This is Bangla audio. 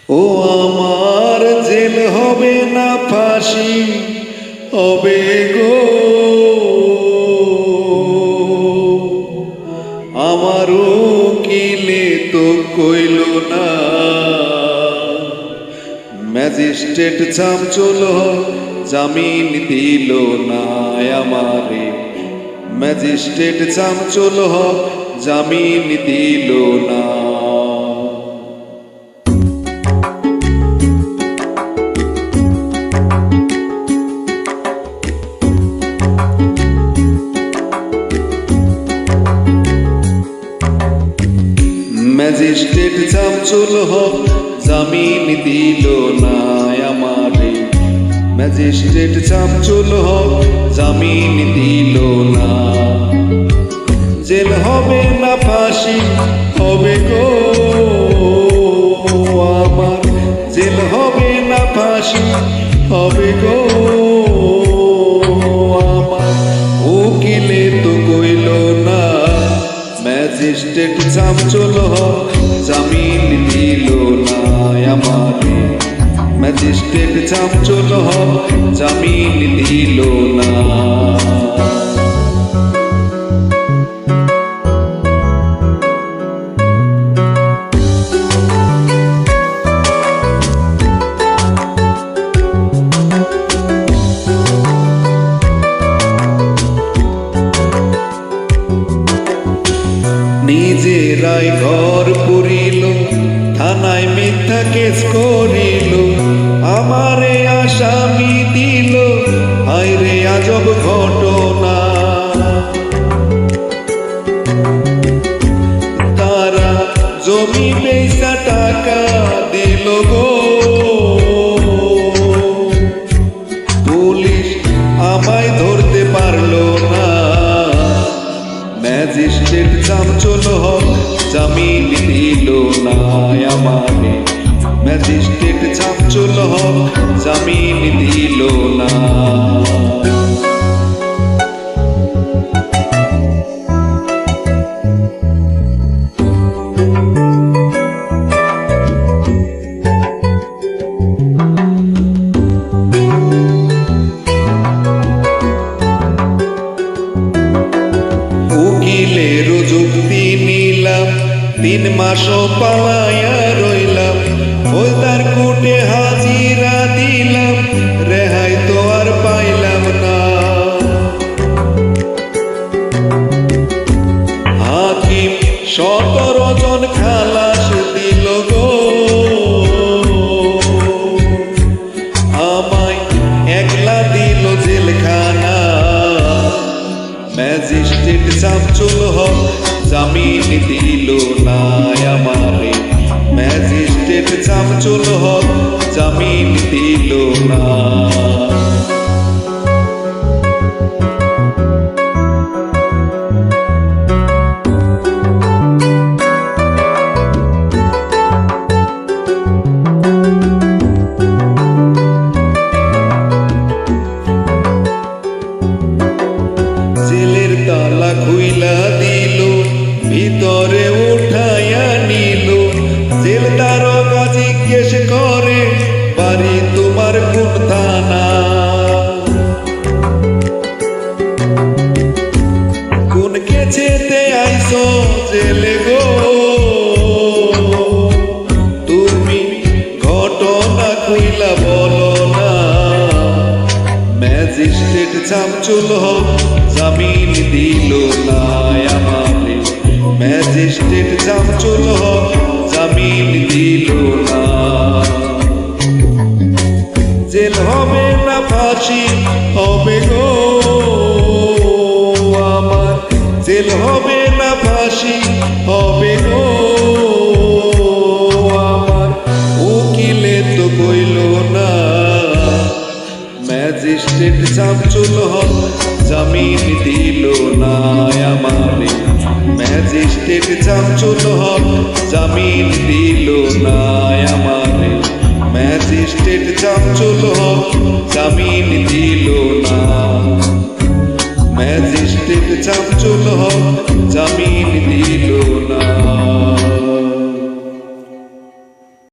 ও আমার জেল হবে না ফাঁসি হবে গো, আমার উকিলে তো কইল না। ম্যাজিস্ট্রেট চামচুল জামিন দিল না আমারে, ম্যাজিস্ট্রেট চামচুল জামিন দিল না। ম্যাজিস্ট্রেট চামচুল জামিন দিল না আমারে, ম্যাজিস্ট্রেট চামচুল জামিন দিল না। জেল হবে না ফাঁসি হবে গো, আমার জেল হবে না ফাঁসি হবে গো, আমার উকিলে তো কইল না। ম্যাজিস্ট্রেট চামচুল জামিন দিল না আমারে, ম্যাজিস্ট্রেট চামচুল জামিন দিল না। নিজেরাই ঘর পুরিল, থানায় মিথ্যা কেস করিল, আমারে আসামি দিল, হায়রে আজব ঘটনা। তারা জমি বেচা টাকা দিল গো, পুলিশ আমায় ধরতে পারলো না। ম্যাজিস্ট্রেট চামচুল জামিন দিল না আমারে, ম্যাজিস্ট্রেট চামচুল জামিন দিল না। উকিলের যুক্তি নিলাম, 3 মাস পালাইয়া রইলাম, ফৌজদার কোর্টে হাজিরা দিলাম, রেহাই তো আর পাইলাম না। হাকিম 17 জন খালাস দিল গো, আমায় একলা দিল জেলখানা। ম্যাজিস্ট্রেট চামচুল জামিন দিল না আমারে, ম্যাজিস্ট্রেট চামচুল জামিন দিল না। জেলের তালা খুইলা দিল, ভিতরে উঠাইয়া নিল, জেল দারোগা জিজ্ঞেস করে বাড়ি তোমার কোন থানা। কোন কেছেতে আইসো জেলে গো, তুমি ঘটনা খুইলা বলো না। ম্যাজিস্ট্রেট চামচুল জামিন দিল না আমারে, ম্যাজিস্ট্রেট চামচুল জামিন দিল না। জেল হবে না ফাঁসি হবে গো, আমার জেল হবে না ফাঁসি হবে গো, আমার উকিলে তো কইল না। ম্যাজিস্ট্রেট চামচুল জামিন দিল না আমারে, ম্যাজিস্ট্রেট চামচুল জামিন দিল না আমারে, ম্যাজিস্ট্রেট চামচুল জামিন দিল না, ম্যাজিস্ট্রেট চামচুল জামিন দিল